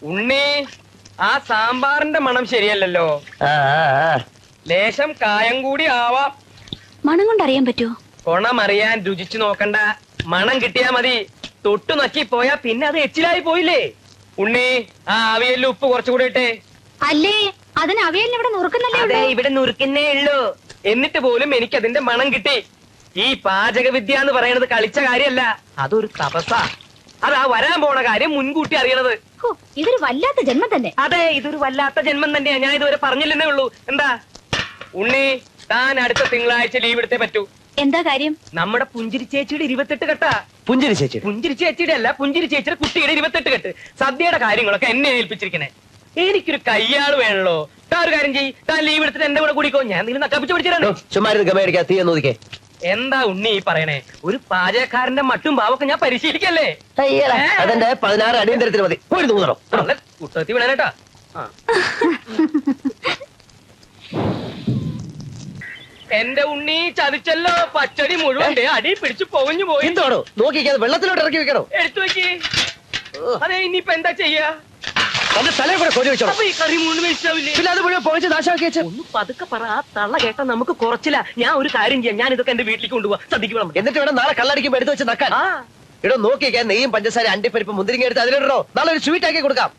ഉണ്ണി, ആ സാമ്പാറിന്റെ മണം ശരിയല്ലല്ലോ. ലേശം കായം കൂടി ആവാം. മണം കൊണ്ട് അറിയാൻ പറ്റുമോ? കൊണമറിയാൻ രുചിച്ചു നോക്കണ്ട, മണം കിട്ടിയാ മതി. തൊട്ടു നക്കി പോയാ പിന്നെ അത് എച്ചിലായി പോയില്ലേ. ഉണ്ണി, ആ അവിയലിൽ ഉപ്പ് കുറച്ചുകൂടെ ഇട്ടേ. അല്ലേ, അതിന് അവിയലിന് ഇവിടെ നുറുക്കുന്നല്ലേ അതെ, ഇവിടെ നുറുക്കുന്നേ ഉള്ളൂ. എന്നിട്ട് പോലും എനിക്ക് അതിന്റെ മണം കിട്ടി. ഈ പാചക വിദ്യ എന്ന് പറയുന്നത് കളിച്ച കാര്യമല്ല, അതൊരു തപസ്സാ. അതാ വരാൻ പോണ കാര്യം മുൻകൂട്ടി അറിയണത്. ഇതൊരു വല്ലാത്ത ജന്മം തന്നെ. അതെ, ഇതൊരു വല്ലാത്ത ജന്മം തന്നെയാ. ഞാൻ ഇതുവരെ പറഞ്ഞില്ലെന്നേ ഉള്ളൂ. എന്താ ഉണ്ണി, താൻ അടുത്ത തിങ്കളാഴ്ച ലീവ് എടുത്തേ പറ്റൂ. എന്താ കാര്യം? നമ്മുടെ പുഞ്ചിരി ചേച്ചിയുടെ 28 കെട്ടാ. പുഞ്ചിരി ചേച്ചിയുടെ അല്ല, പുഞ്ചിരി ചേച്ചിയുടെ കുട്ടിയുടെ 28 കെട്ട്. സദ്യയുടെ കാര്യങ്ങളൊക്കെ എന്നെ ഏൽപ്പിച്ചിരിക്കണേ. എനിക്കൊരു കയ്യാള് വേണല്ലോ. താൻ ഒരു കാര്യം ചെയ്യ്, താൻ ലീവ് എടുത്തിട്ട് എന്റെ കൂടെ കൂടിക്കോ. ഞാൻ നിങ്ങൾ നക്കാപ്പിച്ച് പിടിച്ചിട്ടുണ്ട്. എന്താ ഉണ്ണി ഈ പറയണേ? ഒരു പാചകക്കാരന്റെ മട്ടും ഭാവൊക്കെ ഞാൻ പരിശീലിക്കല്ലേ. അതെന്റെ 16 അടിയന്തരത്തിന് മതി. കുട്ടത്തി വിടാനേട്ടാ. എന്റെ ഉണ്ണി ചതിച്ചല്ലോ. പച്ചടി മുഴുവൻ അടി പിടിച്ചു പൊകഞ്ഞു പോയി. എന്തോടോ നോക്കിക്കാതെ വെള്ളത്തിലോട്ട് ഇറക്കി വെക്കണോ? എടുത്തു വെക്ക്. അതെ, ഇനിയിപ്പോ എന്താ ചെയ്യാ? തലേ കൂടെ കൊതി വെച്ചോ. ഈ കറി മുഴുവൻ വേസ്റ്റാവില്ലേ? പിന്നെ അത് മുഴുവൻ പോയിച്ച് നാശമാക്കി വെച്ചു. ഒന്ന് പതുക്കെ പറ. ആ തള്ള കേട്ടാ നമുക്ക് കുറച്ചില്ല. ഞാൻ ഒരു കാര്യം ചെയ്യാം, ഞാൻ ഇതൊക്കെ എന്റെ വീട്ടിലേക്ക് കൊണ്ടുപോവാ. സദ്യക്ക് വേണം. എന്നിട്ട് വേണം നാളെ കള്ളടിക്കുമ്പോ എടുത്ത് വെച്ച് നക്കാൻ. ഇടോ നോക്കിക്കാൻ നെയ്യും പഞ്ചസാര അണ്ടിപ്പരിപ്പ് മുന്തിരിങ്ങ എടുത്ത് അതിലിടണോ. നാളെ ഒരു സ്വീറ്റ് ആക്കി കൊടുക്കാം.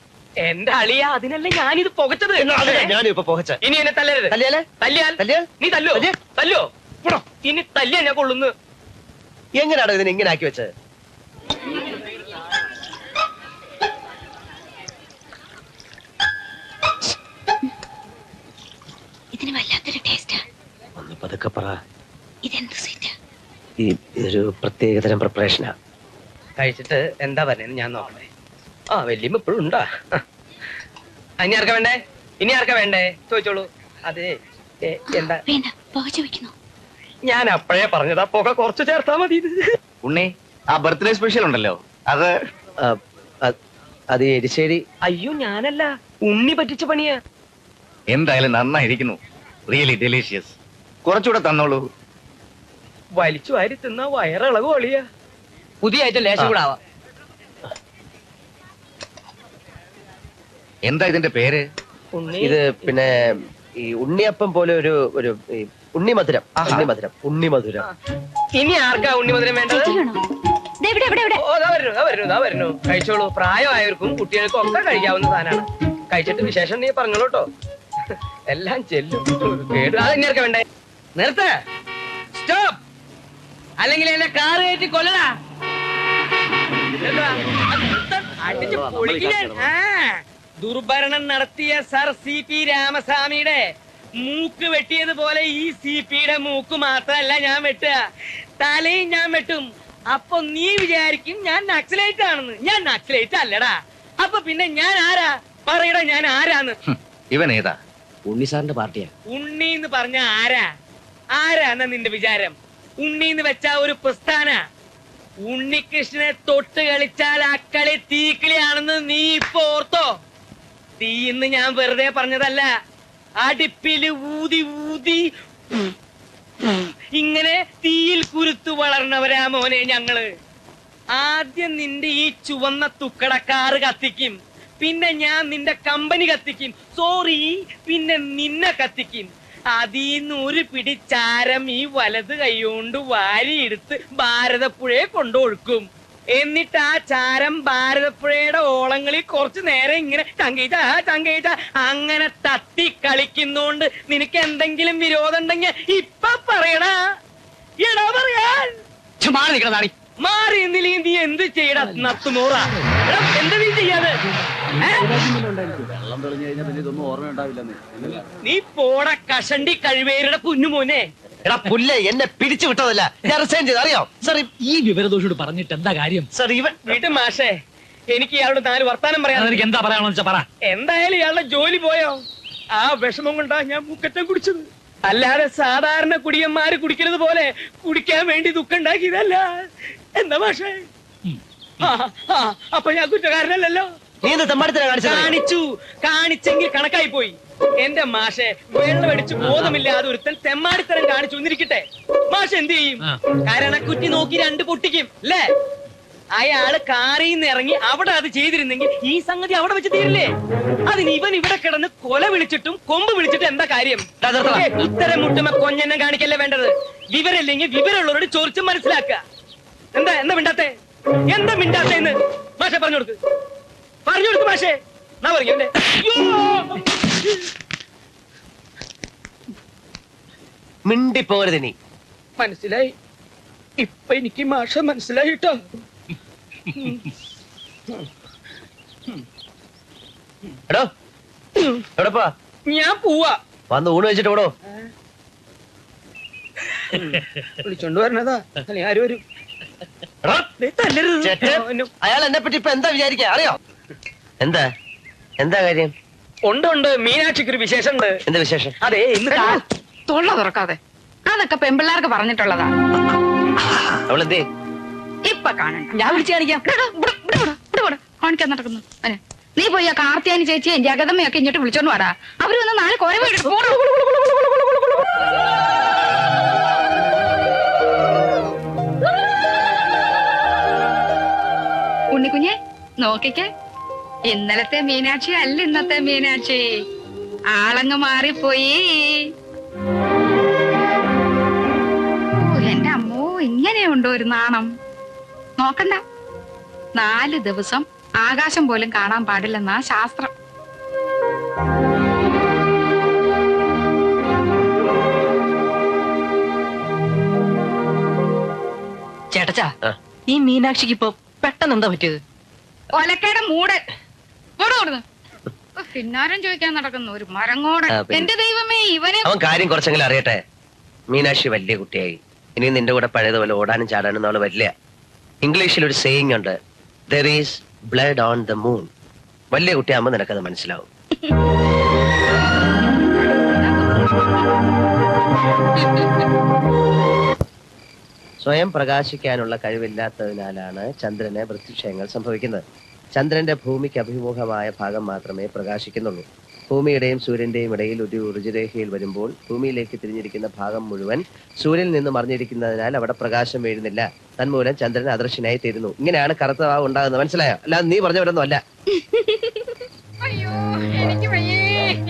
എന്റെ അളിയ, അതിനല്ലേ ഞാനിത് പുകച്ചത്. ഞാനും ഇപ്പൊ പുകച്ച. ഇനി എന്നെ തല്ലരുത്. തല്ലിയാൽ നീ തല്ലോ. ഇനി തല്ലിയാ ഞാൻ കൊള്ളുന്നു. എങ്ങനെയാണോ ഇതിനെ ഇങ്ങനെ ആക്കി വെച്ചത്? ഇതിന് വല്ലാത്തൊരു ടേസ്റ്റാ. ഒന്ന് പതുക്കെ പറ. ഇതെന്ത് സ്വീറ്റ്? ഇതൊരു പ്രത്യേകതരം പ്രിപ്പറേഷനാ. കഴിച്ചിട്ട് എന്താ പറയുന്നത് ഞാൻ നോക്കണേ. ആ, വല്യമ്മ ഇപ്പോഴും ഉണ്ടാ. ഇനി ആർക്കാ വേണ്ടേ? ഇനി ആർക്കാ വേണ്ടേ ചോദിച്ചോളൂ. അതെ, എന്താ വേണ്ട, പുകച്ചു വെക്കുന്നു. ഞാൻ അപ്പഴേ പറഞ്ഞതാ, പുക കുറച്ച് ചേർത്താ മതി. ഉണ്ണി, ആ ബർത്ത്ഡേ സ്പെഷ്യൽ ഉണ്ടല്ലോ, അത് എരിശ്ശേരി. അയ്യോ, ഞാനല്ല, ഉണ്ണി പറ്റിച്ച പണിയാ. എന്തായാലും നന്നായിരിക്കുന്നു. Really delicious. കുറച്ചുകൂടെ തന്നോളൂ. വലിച്ചു വാരി തിന്ന വയറിളകു ഒളിയാ. പുതിയ ഐറ്റം ലേശം കൂടെ ആവാം. എന്താ ഇതിന്റെ പേര്? ഇത് പിന്നെ ഈ ഉണ്ണിയപ്പം പോലെ ഒരു ഉണ്ണിമധുരം. ഉണ്ണിമധുരം. ഇനി ആർക്കാ ഉണ്ണിമധുരം വേണ്ടത്? വരുന്നു. കഴിച്ചോളൂ. പ്രായമായവർക്കും കുട്ടികൾക്കും ഒക്കെ കഴിക്കാവുന്ന സാധനമാണ്. കഴിച്ചിട്ട് വിശേഷം നീ പറഞ്ഞോളൂ കേട്ടോ. എല്ലാം ചെല്ലും. ഇനി ആർക്കാ വേണ്ടേ? നിർത്ത. സ്റ്റോപ്പ്. അല്ലെങ്കിൽ എന്നെ കാറ് കയറ്റി കൊല്ലടാ. അടിച്ച് പൊളിക്കാൻ. ദുർഭരണം നടത്തിയ സർ CP രാമസ്വാമിയുടെ മൂക്ക് വെട്ടിയതുപോലെ ഈ CPയുടെ മൂക്ക് മാത്രമല്ല ഞാൻ വെട്ടുക, തലയും ഞാൻ വെട്ടും. അപ്പൊ നീ വിചാരിക്കും ഞാൻ നക്സലൈറ്റ് ആണെന്ന്. ഞാൻ നക്സലൈറ്റ് അല്ലടാ. അപ്പൊ പിന്നെ ഞാൻ ആരാ? പറയടാ, ഞാൻ ആരാന്ന്. ഇവൻ ഏതാ? ഉണ്ണി സാറിന്റെ പാർട്ടിയാ. ഉണ്ണി എന്ന് പറഞ്ഞ ആരാന്ന നിന്റെ വിചാരം? ഉണ്ണി എന്ന് വെച്ചാ ഒരു പ്രസ്ഥാന. ഉണ്ണികൃഷ്ണനെ തൊട്ട് കളിച്ചാൽ അക്കളി തീക്കിളിയാണെന്ന് നീ ഇപ്പൊ ഓർത്തോ? തീന്ന് ഞാൻ വെറുതെ പറഞ്ഞതല്ല. അടുപ്പില് ഊതി ഇങ്ങനെ തീയിൽ കുരുത്തു വളർന്നവരാ മോനെ ഞങ്ങള്. ആദ്യം നിന്റെ ഈ ചുവന്ന തുക്കടക്കാറ് കത്തിക്കും, പിന്നെ ഞാൻ നിന്റെ കമ്പനി കത്തിക്കും. സോറി, പിന്നെ നിന്നെ കത്തിക്കും. അതീന്ന് ഒരു പിടി ചാരം ഈ വലത് കൈകൊണ്ട് വാരിയെടുത്ത് ഭാരതപ്പുഴയെ കൊണ്ടൊഴുക്കും. എന്നിട്ട് ആ ചാരം ഭാരതപ്പുഴയുടെ ഓളങ്ങളിൽ കുറച്ചു നേരം ഇങ്ങനെ ചങ്കയിച്ച അങ്ങനെ തട്ടി കളിക്കുന്നോണ്ട് നിനക്ക് എന്തെങ്കിലും വിരോധം ഉണ്ടെങ്കിൽ ഇപ്പൊ പറയടാ. എടാ പറയാൻ. മാറി എന്നില്ലെങ്കിൽ നീ എന്ത് ചെയ്യടാ നത്തുമോറ? എന്താ നീ ചെയ്യാതെ? നീ പോട കഷണ്ടി കഴിവേരുടെ കുഞ്ഞുമോനെ. എടാ പുല്ലേ, എന്നെ പിടിച്ചു വിട്ടതല്ല, ഞാൻ റിസൈൻ ചെയ്ത്. അറിയോ സാർ? ഈ വിവരദോഷോട് പറഞ്ഞിട്ട് എന്താ കാര്യം? സാർ ഇവൻ വീട്ടു മാഷേ, എനിക്ക് ഇയാളോട് 4 വർത്താനം പറയാം. എനിക്ക് എന്താ പറയാണെന്ന് വെച്ചാ പറ. എന്തായാലും ഇയാളുടെ ജോലി പോയോ? ആ വിഷമം കൊണ്ടാ ഞാൻ മുക്കറ്റം കുടിച്ചത്. അല്ലാതെ സാധാരണ കുടിയന്മാര് കുടിക്കുന്നത് പോലെ കുടിക്കാൻ വേണ്ടി ദുഃഖം ഉണ്ടാക്കിയതല്ല. എന്താ മാഷേ? അപ്പൊ ഞാൻ കുറ്റക്കാരനല്ലല്ലോ. കാണിച്ചെങ്കിൽ കണക്കായി പോയി. എന്റെ മാഷെ, വെള്ളമടിച്ച് ബോധമില്ലാതെ ഒരുത്തൻ തെമ്മാടിത്തരം കാണിച്ചു വന്നിരിക്കട്ടെ. മാഷ് എന്ത് ചെയ്യും? കരണക്കുറ്റി നോക്കി 2 പൊട്ടിക്കും അല്ലേ? അയാള് കാറിൽ നിന്ന് ഇറങ്ങി അവിടെ അത് ചെയ്തിരുന്നെങ്കിൽ ഈ സംഗതി അവിടെ വെച്ച് തീരില്ലേ? അതിന് ഇവൻ ഇവിടെ കിടന്ന് കൊല വിളിച്ചിട്ടും കൊമ്പ് വിളിച്ചിട്ടും എന്താ കാര്യം? ഇത്തരം മുട്ടുമ കൊഞ്ഞെന്നെ കാണിക്കല്ലേ വേണ്ടത്. വിവരമില്ലെങ്കിൽ വിവരമുള്ളവരോട് ചോദിച്ച് മനസ്സിലാക്കുക. എന്താ എന്താ മിണ്ടാത്തെ? എന്താ മിണ്ടാത്തെ എന്ന് മാഷെ പറഞ്ഞു കൊടുക്ക് മാഷെ. നാ പറയണ്ടേ? മിണ്ടിപ്പോരുത് നീ. മനസ്സിലായി. ഇപ്പൊ എനിക്ക് മാഷ മനസ്സിലായിട്ടോ. എടോ എവിടെപ്പാ? ഞാൻ പോവാ. വന്ന് ഊണ് വെച്ചിട്ട് എവിടോ? വിളിച്ചോണ്ട് വരണതാ. അല്ലെ ആര് വരും? എടാ, ദേ തല്ലരുത്. ചേട്ടൻ, അയാൾ എന്നെ പറ്റി ഇപ്പൊ എന്താ വിചാരിക്കാ അറിയോ? എന്താ എന്താ കാര്യം? ഉണ്ട് മീനാക്ഷിക്ക് ഒരു വിശേഷം ഉണ്ട്. എന്താ വിശേഷം? അതെ ഇന്ന് തൊള്ള തുറക്കാതെ, അതൊക്കെ പെമ്പിള്ളാർക്ക് പറഞ്ഞിട്ടുള്ളതാ. അവളെന്തേ? ഇപ്പൊ കാണണ്ട, ഞാൻ വിളിച്ചു കാണിക്കാം. കാണിക്കാൻ നടക്കുന്നു. നീ പോയി ആ കാർത്തിയാനി ചേച്ചിയും ജഗതമ്മയൊക്കെ ഇങ്ങോട്ട് വിളിച്ചോണ്ട് വാടാ. അവര് വന്ന് 4 കോര വീട്. ഉണ്ണിക്കുഞ്ഞെ നോക്കിക്കേ, ഇന്നലത്തെ മീനാക്ഷി അല്ല ഇന്നത്തെ മീനാക്ഷി. ആളങ്ങ് മാറിപ്പോയി. എന്റെ അമ്മോ, ഇങ്ങനെയുണ്ടോ ഒരു നാണം? നോക്കണ്ട, 4 ദിവസം ആകാശം പോലും കാണാൻ പാടില്ലെന്നാ ശാസ്ത്രം. ചേട്ടച്ചാ, ഈ മീനാക്ഷിക്ക് ഇപ്പൊ പെട്ടെന്ന് എന്താ പറ്റിയത്? ഒലക്കയുടെ മൂട് പിന്നാരം ചോദിക്കാൻ നടക്കുന്നു ഒരു മരങ്ങോട്. എന്റെ ദൈവമേ, ഇവനെ അവൻ കാര്യം കുറച്ചെങ്കിലും അറിയട്ടെ. മീനാക്ഷി വലിയ കുട്ടിയായി. ഇനി നിന്റെ കൂടെ പഴയതുപോലെ ഓടാനും ചാടാനും അവള് വരില്ല. ഇംഗ്ലീഷിൽ ഒരു സേയിങ് ഉണ്ട്, there is blood on the moon. വലിയ കുട്ടിയാകുമ്പോ നിനക്കത് മനസ്സിലാവും. സ്വയം പ്രകാശിക്കാനുള്ള കഴിവില്ലാത്തതിനാലാണ് ചന്ദ്രന് വൃത്തിക്ഷയങ്ങൾ സംഭവിക്കുന്നത്. ചന്ദ്രന്റെ ഭൂമിക്ക് അഭിമുഖമായ ഭാഗം മാത്രമേ പ്രകാശിക്കുന്നുള്ളൂ. ഭൂമിയുടെയും സൂര്യന്റെയും ഇടയിൽ ഒരു ഋജുരേഖയിൽ വരുമ്പോൾ ഭൂമിയിലേക്ക് തിരിഞ്ഞിരിക്കുന്ന ഭാഗം മുഴുവൻ സൂര്യനിൽ നിന്ന് മറിഞ്ഞിരിക്കുന്നതിനാൽ അവിടെ പ്രകാശം വീഴുന്നില്ല. തന്മൂലം ചന്ദ്രൻ അദൃശ്യനായി തീരുന്നു. ഇങ്ങനെയാണ് കറുത്ത ഭാവം ഉണ്ടാകുന്നത്. മനസ്സിലായോ? അല്ലാതെ നീ പറഞ്ഞവരൊന്നും അല്ല. അയ്യോ, എനിക്ക് വയ്യേ.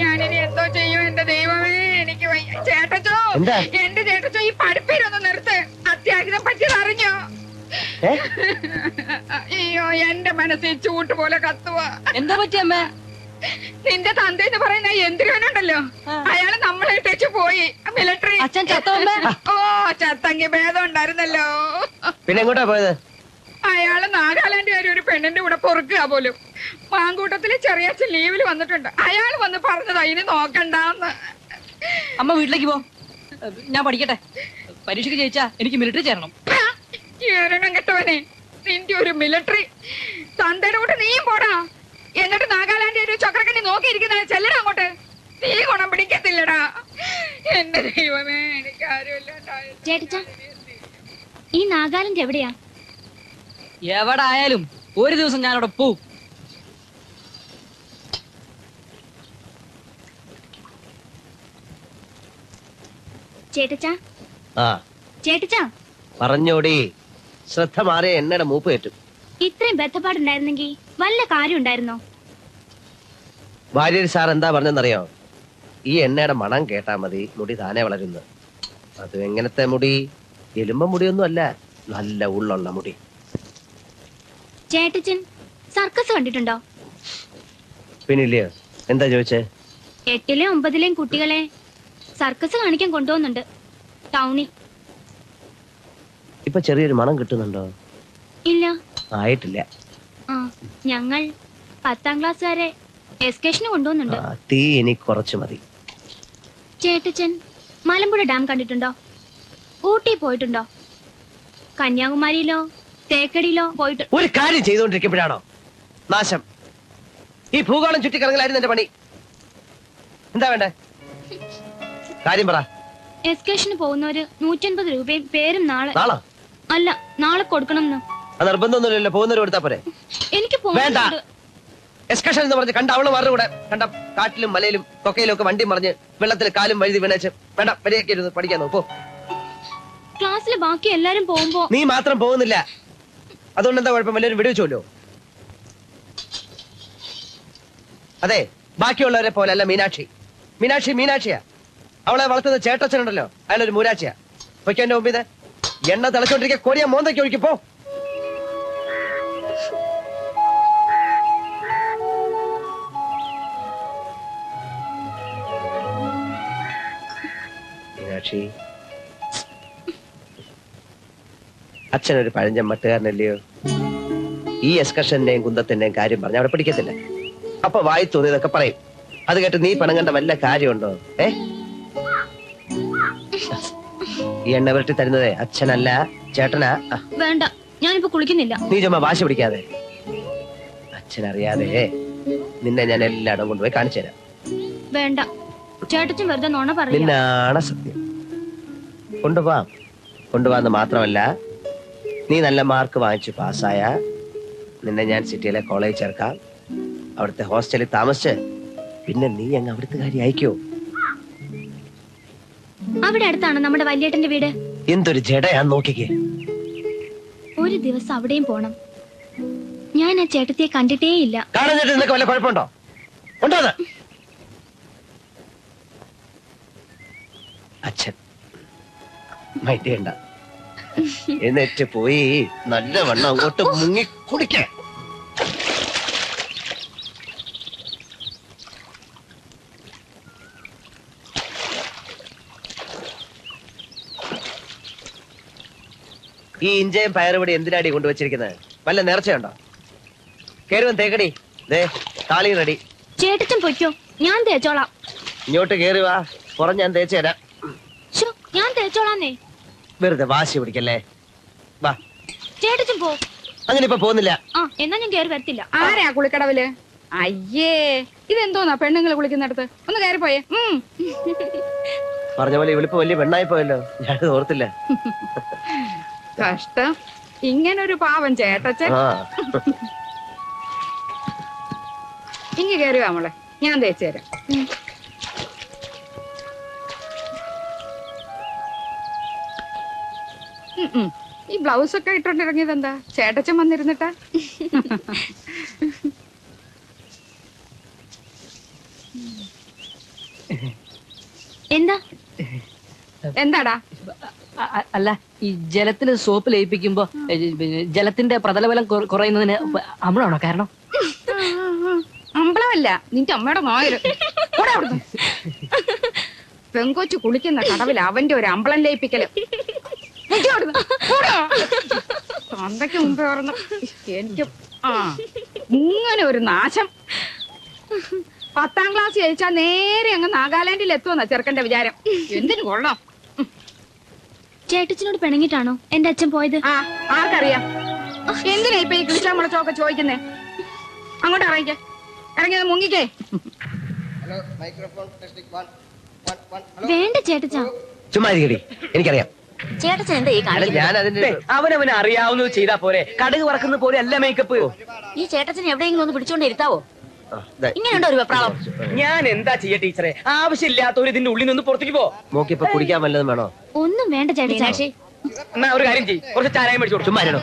ഞാനിനി എന്തോ ചെയ്യും എന്റെ ദൈവമേ, എനിക്ക് വയ്യ. ചേട്ടച്ചോ, എന്താ? എന്റെ ചേട്ടച്ചോ, ഈ പഠിപ്പേരൊന്ന് നിർത്ത്. അത്യാഗ്രഹം പറ്റിയത് അറിഞ്ഞോ? അയ്യോ, എന്റെ മനസ്സിൽ ചൂട്ട് പോലെ കത്തുവാ. എന്താ പറ്റിയമ്മ? നിന്റെ തന്ത എന്ന് പറയുന്ന യന്ത്രനുണ്ടല്ലോ, അയാള് നമ്മളെ ഇട്ടേച്ച് പോയി മിലിറ്ററി. അച്ഛൻ ചത്തോമ്പേ? ഓ, ചത്തങ്കി ഭേദം ഉണ്ടായിരുന്നല്ലോ. പിന്നെ എങ്ങോട്ടാ പോയത്? അയാള് നാഗാലാൻഡുകാരി ഒരു പെണ്ണിന്റെ കൂടെ പൊറുക്കുക പോലും. മാങ്കൂട്ടത്തില് ചെറിയച്ഛൻ ലീവിൽ വന്നിട്ടുണ്ട്. അയാൾ വന്ന് പറഞ്ഞതാ ഇനി നോക്കണ്ടെന്ന്. അമ്മ വീട്ടിലേക്ക് പോ, ഞാൻ പഠിക്കട്ടെ. പരീക്ഷയ്ക്ക് ജയിച്ചാ എനിക്ക് മിലിറ്ററി ചേരണം. ഏരണം കെട്ടവനെ, നിന്റെ ഒരു മിലിറ്ററി. തന്തയുടെ കൂടെ നീയും പോടാ. എന്നിട്ട് നാഗാലാൻഡ് ഒരു ചക്രക്കണ്ണി നോക്കിയിരിക്കുന്ന ചെല്ലടാ അങ്ങോട്ട്. നീ ഗുണം പിടിക്കത്തില്ലടാ. എന്റെ ദൈവമേ, എനിക്ക് ചേട്ടച്ചാ, ഈ നാഗാലാൻഡ് എവിടെയാ? എവിടെ ആയാലും ഒരു ദിവസം ഞാൻ അവിടെ പോവും. ചേട്ടച്ചാ, ആ ചേട്ടച്ചാ, പറഞ്ഞോടി. ശ്രദ്ധ മാറിയ എണ്ണയുടെ മൂപ്പ് കയറ്റും. ഇത്രയും ബന്ധപ്പാടുണ്ടായിരുന്നെങ്കിൽ വല്ല കാര്യം ഉണ്ടായിരുന്നോ? ഭാര്യ സാർ എന്താ പറഞ്ഞെന്നറിയോ? ഈ എണ്ണയുടെ മണം കേട്ടാ മതി മുടി താനെ വളരുന്നു. അത് എങ്ങനത്തെ മുടി? എലുമ്പ മുടിയൊന്നും അല്ല, നല്ല ഉള്ളുള്ള മുടി. ചേട്ടച്ചൻ സർക്കസ് കണ്ടിട്ടുണ്ടോ? പിന്നില്ലയോ? എന്താ ചോദിച്ചേ? 8ലെയും 9ലെയും കുട്ടികളെ സർക്കസ് കാണിക്കാൻ കൊണ്ടുപോകുന്നുണ്ട് ടൗണിൽ. ഇപ്പൊ ചെറിയൊരു മണം കിട്ടുന്നുണ്ടോ? ഇല്ല, ആയിട്ടില്ല. ആ, ഞങ്ങൾ 10ാം ക്ലാസ് വരെ എസ്കേഷന് കൊണ്ടുപോകുന്നുണ്ട്. തീ ഇനി കുറച്ച് മതി. ചേട്ടച്ചൻ മലമ്പുഴ ഡാം കണ്ടിട്ടുണ്ടോ? ഊട്ടി പോയിട്ടുണ്ടോ? കന്യാകുമാരിയിലോ തേക്കടിയിലോ പോയിട്ട്? ഒരു കാര്യം ചെയ്തുകൊണ്ടിരിക്കുമ്പോഴാണോ നാശം? ഈ ഭൂഗോളം ചുറ്റിക്കറങ്ങലായിരുന്നു എന്റെ പണി. എന്താ വേണ്ടേ? കാര്യം പറ. എസ്കേഷന് പോകുന്നവര് 150 രൂപയും പേരും നാളെ നാളോ? അല്ല, നാളെ കൊടുക്കണം. അത് നിർബന്ധമൊന്നുമില്ലല്ലോ, പോകുന്നവര് കൊടുത്താ പോരെ? എനിക്ക് വേണ്ട. പോകാനുണ്ട്. എക്സ്കർഷൻ എന്ന് പറഞ്ഞ് കണ്ട അവള് മാറുടെ കൂടെ കണ്ട കാട്ടിലും മലയിലും കൊക്കയിലും ഒക്കെ വണ്ടി മറിഞ്ഞ് വെള്ളത്തിൽ കാലും വഴുതി വീണേച്ച് വേണ്ട വരെയൊക്കെ ഇരുന്ന് പഠിക്കാൻ നോക്കോ. ക്ലാസ്സിൽ ബാക്കി എല്ലാരും പോകുമ്പോ നീ മാത്രം പോകുന്നില്ല. അതുകൊണ്ട് എന്താ കുഴപ്പം? എല്ലാവരും വെടിവെച്ചോല്ലോ. അതെ, ബാക്കിയുള്ളവരെ പോലെ അല്ല മീനാക്ഷി. മീനാക്ഷിയാ. അവളെ വളർത്തുന്ന ചേട്ടച്ചനുണ്ടല്ലോ, അയാളൊരു മൂരാച്ചിയാ. പൊയ്ക്കോ എന്റെ മുമ്പിൽ എണ്ണ തിളച്ചോണ്ടിരിക്കുക. കൊടിയ മോന്തയ്ക്ക് ഒഴുക്കിപ്പോ. മീനാക്ഷി, അച്ഛനൊരു പഴഞ്ചൻ മട്ടുകാരനല്ലയോ? ഈ എക്സ്കർഷന്റെയും കുന്തത്തിന്റെയും കാര്യം പറഞ്ഞ അവിടെ പിടിക്കത്തില്ല. അപ്പൊ വായി തോന്നിയതൊക്കെ പറയും. അത് കേട്ട് നീ പണങ്ങണ്ട വല്ല കാര്യമുണ്ടോ? ഈ എണ്ണ വരട്ടി തരുന്നത് അച്ഛനല്ല ചേട്ടനാ. വേണ്ട, ഞാനിപ്പോ കുളിക്കുന്നില്ല. നീ ചുമ്മാ വാശി പിടിക്കാതെ. അച്ഛനറിയാതെ നിന്നെ ഞാൻ എല്ലായിടം കൊണ്ടുപോയി കാണിച്ചു തരാം. വേണ്ട, ചേട്ടച്ചൻ വെറുതെ നോണ പറയില്ല. നിന്നാണ് സത്യം. കൊണ്ടുപോവാന്ന് മാത്രമല്ല, നീ നല്ല മാർക്ക് വാങ്ങിച്ചു പാസ്സായ നിന്നെ ഞാൻ സിറ്റിയിലെ കോളേജ് ചേർക്കാം. അവിടുത്തെ ഹോസ്റ്റലിൽ താമസിച്ച് പിന്നെ നീ അങ്ങ് അവിടുത്തെ കാര്യം അയക്കോ? അവിടെ അടുത്താണ് നമ്മുടെ വല്യേട്ടന്റെ വീട്. എന്തൊരു ജഡയാ നോക്കിക്കേ. ഒരു ദിവസം അവിടെയും പോണം. ഞാൻ ആ ചേട്ടത്തിയെ കണ്ടിട്ടേ ഇല്ല. കാണാൻ നിനക്ക് വല്ല കുഴപ്പമുണ്ടോ? ഉണ്ടോ? അച്ഛൻ മൈറ്റേണ്ട. എന്നിട്ട് പോയി നല്ലവണ്ണം അങ്ങോട്ട് മുങ്ങി കുടിക്കേ. ഈ ഇഞ്ചയും പയറുപടി എന്തിനാടി കൊണ്ടുവച്ചിരിക്കുന്നത്? വല്ല നേർച്ചയുണ്ടോ? കേറുവൻ തേക്കടി. ദേ താളി റെഡി. ചേട്ടച്ചൻ പൊയ്ക്കോ, ഞാൻ തേച്ചോളാം. ഇങ്ങോട്ട് കേറി വാ, പുറം ഞാൻ തേച്ചു തരാം. ശോ, ഞാൻ തേച്ചോളാന്നേ. വെറുതെ വാശി പിടിക്കല്ലേ. വാ. ചേട്ടച്ചൻ പോ. അങ്ങനെ ഇപ്പൊ പോകുന്നില്ല. ആ, എന്നാ ഞാൻ കേറി വരത്തില്ല. ആരാ കുളിക്കടവില്? അയ്യേ, ഇതെന്തോന്നാ പെണ്ണുങ്ങൾ കുളിക്കുന്നിടത്ത്? ഒന്ന് കയറിപ്പോയേ. പറഞ്ഞ പോലെ ഇവിളിപ്പോ വലിയ പെണ്ണായി പോയല്ലോ. ഞാനത് ഓർത്തില്ല. കഷ്ടം, ഇങ്ങനൊരു പാവം ചേട്ടച്ചൻ. ആ, ഇങ്ങ് കയറുക നമ്മളെ, ഞാൻ തേച്ചു തരാം. ഈ ബ്ലൗസ് ഒക്കെ ഇട്ടോണ്ടിറങ്ങിയത് എന്താ? ചേട്ടച്ചൻ വന്നിരുന്നിട്ടാ? എന്താ എന്താടാ? അല്ല, ഈ ജലത്തിന് സോപ്പ് ലയിപ്പിക്കുമ്പോ ജലത്തിന്റെ പ്രതലബലം കുറയുന്നതിന് അമ്ലമാണോ കാരണം? അമ്പളമല്ല, നിന്റെ അമ്മയുടെ നായര്. പെങ്കൊച്ചു കുളിക്കുന്ന കടവിൽ അവന്റെ ഒരു അമ്പളം ലയിപ്പിക്കല്. തന്തയ്ക്ക് മുമ്പേ ഓർന്ന് എനിക്ക് ഇങ്ങനെ ഒരു നാശം. 10ാം ക്ലാസ് ജയിച്ചാ നേരെ അങ്ങ് നാഗാലാൻഡിൽ എത്തുമെന്നാ ചെറുക്കന്റെ വിചാരം. എന്തിനു കൊള്ളാം. ചേട്ടച്ചനോട് പിണങ്ങിട്ടാണോ എന്റെ അച്ഛൻ പോയത്? ആ, ആർക്കറിയാം. എന്തിനാ ഇപ്പൊ ഈ കിളിച്ചാ മുളച്ചൊക്കെ ചോദിക്കുന്നേ? അങ്ങോട്ട് ഇറങ്ങിക്കേ, ഇറങ്ങിയത് മുങ്ങിക്കേ. വേണ്ട ചേട്ടച്ച. ചുമ്മാ ഇരിക്കടി, എനിക്കറിയാം. ചേട്ടച്ചൻ എന്താ ഈ കാണിക്കുന്നത്? ഞാൻ അതിന്റെ അവനവന് അറിയാവുന്നത് ചെയ്താ പോരെ. കടുക് വറക്കുന്ന പോലെ അല്ല മേക്കപ്പ്. ഈ ചേട്ടച്ചൻ എവിടെയെങ്കിലും ഒന്ന് പിടിച്ചോണ്ട് ഇരുത്താവോ? ആ, ദേ. ഇങ്ങനെയുണ്ടോ ഒരു വെപ്രാളം? ഞാൻ എന്താ ചെയ്യ ടീച്ചറെ? ആവശ്യമില്ലാത്തവർ ഇതിന്റെ ഉള്ളിൽ നിന്ന് പുറത്തേക്ക് പോ. മോക്കിപ്പൊ കുടിക്കാൻ വല്ലതും വേണോ? ഒന്നും വേണ്ട ചേട്ടച്ച. എന്നാ ഒരു കാര്യം ചെയ്യ്, കുറച്ച് ചാരായം മേടിച്ചു കൊടുക്കും. ചുമ്മാ ഇരുന്നോ.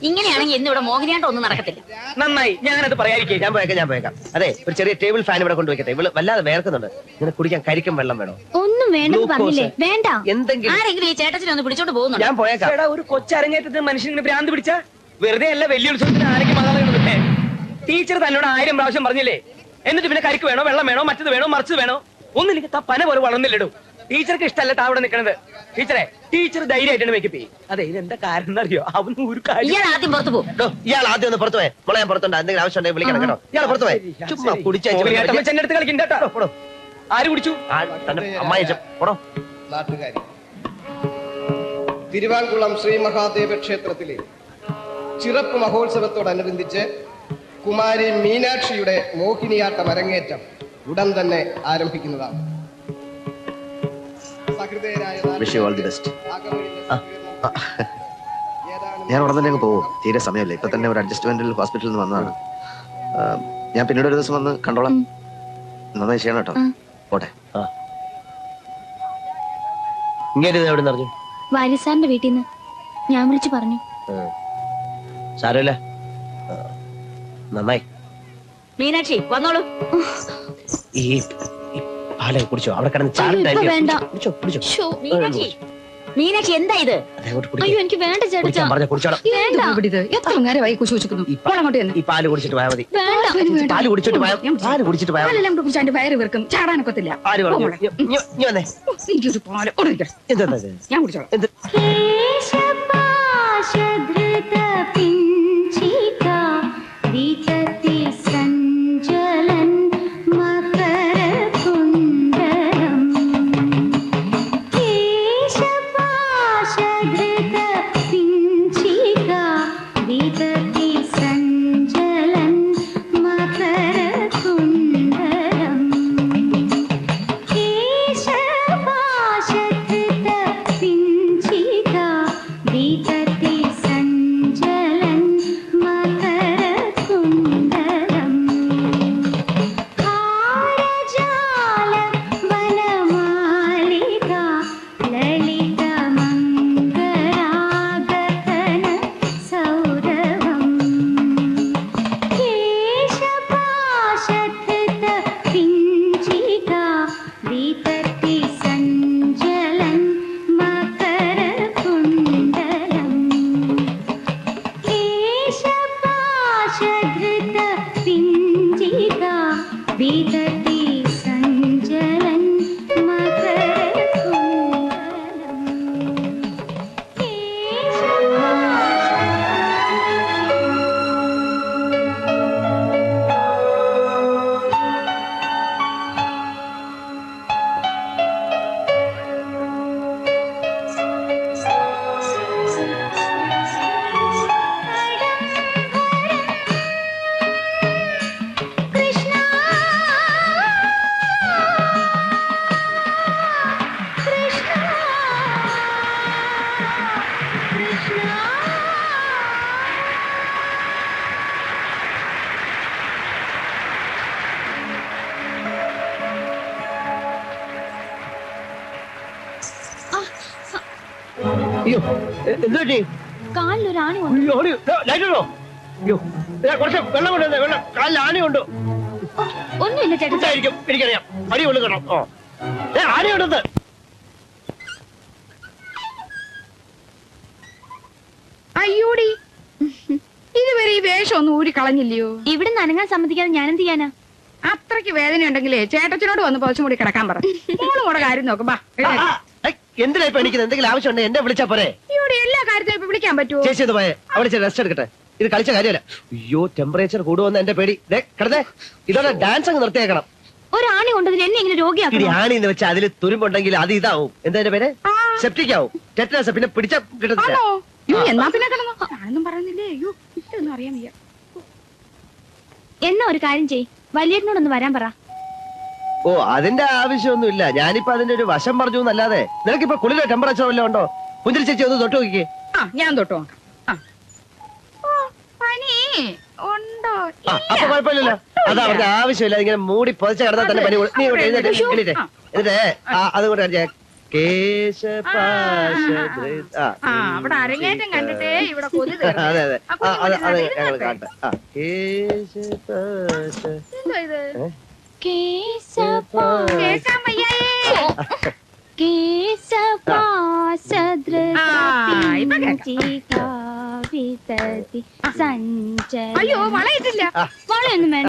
ഇങ്ങനെയാണെങ്കിൽ ഇന്ന് ഇവിടെ മോഹിനിയാട്ടം ഒന്നും നടക്കത്തില്ല. നന്നായി, ഞാനത് പറയാതിരിക്കേ. ഞാൻ പോയേക്കാം. അതെ, ഒരു ചെറിയ ടേബിൾ ഫാൻ ഇവിടെ കൊണ്ടുവയ്ക്കട്ടെ. ഇവള് വല്ലാതെ വേർക്കുന്നുണ്ട്. ഇങ്ങനെ കുടിക്കാൻ കരിക്കും വെള്ളം വേണോ? ഒന്നും വേണ്ടെന്ന് പറഞ്ഞില്ലേ? വേണ്ട. എന്തെങ്കിലും ആരെങ്കിലും ഈ ചേട്ടച്ചനെ ഒന്ന് പിടിച്ചോണ്ട് പോകുന്നുണ്ടോ? ഞാൻ പോയേക്കാം. എടാ, ഒരു കൊച്ചരങ്ങേറ്റത്തിന് മനുഷ്യന് ഭ്രാന്ത് പിടിച്ച വെറുതെ അല്ല വലിയ ഉത്സവത്തിന് ആരൊക്കെ മതം. ടീച്ചർ തന്നോട് 1000 പ്രാവശ്യം പറഞ്ഞില്ലേ? എന്നിട്ട് പിന്നെ കരിക്ക് വേണോ, വെള്ളം വേണോ, മറ്റത് വേണോ, മറിച്ചത് വേണോ? ഒന്നില്ലെങ്കിൽ പന പോലെ വളർന്നില്ലടും. ടീച്ചർക്ക് ഇഷ്ടമല്ല അവിടെ നിൽക്കണത്. ടീച്ചറെ, ടീച്ചർ ധൈര്യമായിട്ടാണ് മേക്കപ്പ് ചെയ്യും. അതെ, ഇതെന്താ കാരണം എന്നറിയോ? അവന് ഒരു കാര്യം. ഇയാൾ ആദ്യം പുറത്തു പോകും. ഇയാൾ ആദ്യം ഒന്ന് പുറത്തു പോയെ. മോളെ ഞാൻ പുറത്തുണ്ട്. എന്തെങ്കിലും ആവശ്യം ഉണ്ടെങ്കിൽ വിളിക്കണം കേട്ടോ. ഇയാൾ പുറത്തു പോയെ. ചുമ്മാ ചെന്റെ അടുത്ത് കളിക്കണ്ടോ? ആര് കുടിച്ചു? അമ്മായി പോടോ. നാട്ടുകാരി തിരുവാങ്കുളം ശ്രീ മഹാദേവ ക്ഷേത്രത്തിലെ ചിറപ്പ് മഹോത്സവത്തോടനുബന്ധിച്ച് കുമാരി മീനാക്ഷിയുടെ മോഹിനിയാട്ടം അരങ്ങേറ്റം ഉടൻ തന്നെ ആരംഭിക്കുന്നതാണ്. Wish you all the best. ഞാൻ ഉടൻ തന്നെ അങ്ങ് പോകും. തീരെ സമയമില്ല. ഇപ്പൊ തന്നെ ഒരു അഡ്ജസ്റ്റ്മെന്റിൽ ഹോസ്പിറ്റലിൽ നിന്ന് വന്നതാണ്. ഞാൻ പിന്നീട് ഒരു ദിവസം വന്ന് കണ്ടോളാം. നന്നായി ചെയ്യണം കേട്ടോ. പോട്ടെ. ഇങ്ങനെ എവിടെ നിറഞ്ഞു? വാര്യസാറിന്റെ വീട്ടിൽ നിന്ന് ഞാൻ വിളിച്ചു പറഞ്ഞു. സാരമില്ല, നന്നായി. മീനാക്ഷി വന്നോളൂ. ഈ ഈ പാലൊക്കെ കുടിച്ചോ, അവിടെ കിടന്ന് അയ്യോ, ഇപ്പൊ വേണ്ട. കുടിച്ചോ കുടിച്ചോ. ശ്ശോ. മീനാക്ഷി മീനാക്ഷി എന്താ ഇത്? അതേപോട്ട് അയ്യോ കുടിക്കാം. എനിക്ക് വേണ്ട ചേട്ടച്ച. കുടിക്കാൻ പറഞ്ഞ കുടിച്ചോളാം. വേണ്ട എത്ര നേരമായി കുശി വെച്ചിരിക്കുന്നു. അങ്ങോട്ട് ചെന്ന്. ഈ പാല് കുടിച്ചിട്ട് പോയാൽ മതി. വേണ്ട. പാല് കുടിച്ചിട്ട് പോയാൽ പാല് കുടിച്ചിട്ട് പോയാൽ മതി. പാലെല്ലാം കൂടെ കുടിച്ചാൽ വയറ് വീർക്കും, ചാടാനൊക്കത്തില്ല. ആര് പറഞ്ഞു? ഇഞ്ഞ് വന്നേ. എനിക്കൊരു പാല് ഒടുക്കട്ടെ. എന്താ ഇത്? ഞാൻ കുടിച്ചോളാം. എന്ത്? കേശപാശധൃത പിഞ്ചികാ വിതതി സഞ്ജലൻ മകരകുണ്ടലം. കേശപാശധൃത പിഞ്ചികാ വിതതി സഞ്ജലൻ മകരകുണ്ടലം. കേശപാശധൃത പിഞ്ചികാ വിതതി സഞ്ജലൻ മകരകുണ്ടലം. ഹാരജാല വനമാലികാ ലളിതമംഗരാഗതന സൗരഭം. കേശപാശധൃത പിഞ്ചികാ വിതതി സഞ്ജലൻ മകരകുണ്ടലം. കേശപാശധൃത പിഞ്ചികാ വിതതി സഞ്ജലൻ മകരകുണ്ടലം. കൃഷ്ണ കൃഷ്ണ കൃഷ്ണ. അയ്യോ, എന്താ പറ്റി? കാലിലൊരു ആണി വന്നു. അയ്യോ, ഓടി. ലൈറ്റ് ഉണ്ടോ? അയ്യോ, കുറച്ച് വെള്ളം കൊണ്ടുവന്നേ. വെള്ളം കാലിൽ ആണിയുണ്ട്. ഒന്നുമില്ല ചേട്ടച്ച. ഇതായിരിക്കും, എനിക്കറിയാം. അടി കൊണ്ട് കേട്ടോ. ഓ, ആണിയുണ്ടെന്ന്. അയ്യോടി, ഇതുവരെ ഈ വേഷം ഒന്നും ഊരി കളഞ്ഞില്ലയോ? ഇവിടെ നനങ്ങാൻ സമ്മതിക്കാതെ ഞാനെന്ത് ചെയ്യാനാ? അത്രയ്ക്ക് വേദന ഉണ്ടെങ്കിലേ ചേട്ടച്ചനോട് വന്ന് പുതച്ചും കൂടി കിടക്കാൻ പറ. മോളും കൂടെ കാര്യം നോക്കും. ബാ, എന്തിനാ ഇപ്പൊ എനിക്ക് എന്തെങ്കിലും ആവശ്യമുണ്ട് എന്നെ വിളിച്ചാ പോരെ? അയ്യോടി, എല്ലാ കാര്യത്തിലും ഇപ്പൊ വിളിക്കാൻ പറ്റുമോ? ചേച്ചി ഒന്ന് പോയെ, അവിടെ റെസ്റ്റ് എടുക്കട്ടെ. ഇത് കളിച്ച കാര്യമല്ല. അയ്യോ, ടെമ്പറേച്ചർ കൂടുവന്ന എന്റെ പേടി. കിടന്നേ, ഇതോടെ ഡാൻസ് അങ്ങ് നിർത്തിയേക്കണം. ഒരു ആണി കൊണ്ടതിന് എന്നെ ഇങ്ങനെ ഇനി രോഗിയാക്കണം. ആണി എന്ന് വെച്ചാൽ അതിൽ തുരുമ്പുണ്ടെങ്കിൽ അത് ഇതാവും. എന്താ എന്റെ പേര്? സെപ്റ്റിക് ആവും. ടെറ്റനസ്. പിന്നെ പിടിച്ച കിട്ടത്തില്ല. ആണോ? അയ്യോ, എന്നാ പിന്നെ കിടന്നോ. ഞാനൊന്നും പറയുന്നില്ലേ. അയ്യോ, ഇതൊന്നും അറിയാൻ വയ്യ. എന്നാ ഒരു കാര്യം ചെയ്, വലിയേട്ടനോടൊന്ന് വരാൻ പറ. ഓ, അതിന്റെ ആവശ്യമൊന്നുമില്ല. ഞാനിപ്പോ അതിന്റെ ഒരു വശം പറഞ്ഞു എന്നല്ലാതെ. നിനക്കിപ്പോ കുളിരോ ടെമ്പറേച്ചർ വല്ലതും ഉണ്ടോ? പുഞ്ചിരി ചേച്ചി ഒന്ന് തൊട്ട് നോക്കിക്കേ. ആ, ഞാൻ തൊട്ട് നോക്കാം. ആ. ഓ, പനി ഉണ്ടോ? അപ്പൊ കുഴപ്പമില്ലല്ലോ. അതാ പറഞ്ഞ ആവശ്യമില്ല. ഇങ്ങനെ മൂടി പൊതിച്ച കിടന്നാൽ തന്നെ പനി. നീ ഇങ്ങോട്ട് എഴുന്നേറ്റ് എണീറ്റേ. എന്നിട്ട് അതുകൊണ്ട് കാണിച്ചേ. ആ, അവിടെ അരങ്ങേറ്റം കണ്ടിട്ടേ ഇവിടെ കൊതി തീർന്നു. അതെ അതെ. ആ, കുഞ്ഞു അത് കുഞ്ഞു ഞങ്ങൾ ഇത് കാണട്ടെ. എന്തോ ഇത്? കേശപാ കേൾക്കാൻ വയ്യായേ. കേശപാശധൃത ആ, ഇപ്പൊ കേൾക്കാം. പിഞ്ചികാ വിതതി സഞ്ജലൻ. അയ്യോ, വളയിട്ടില്ല. വളയൊന്നും വേണ്ട.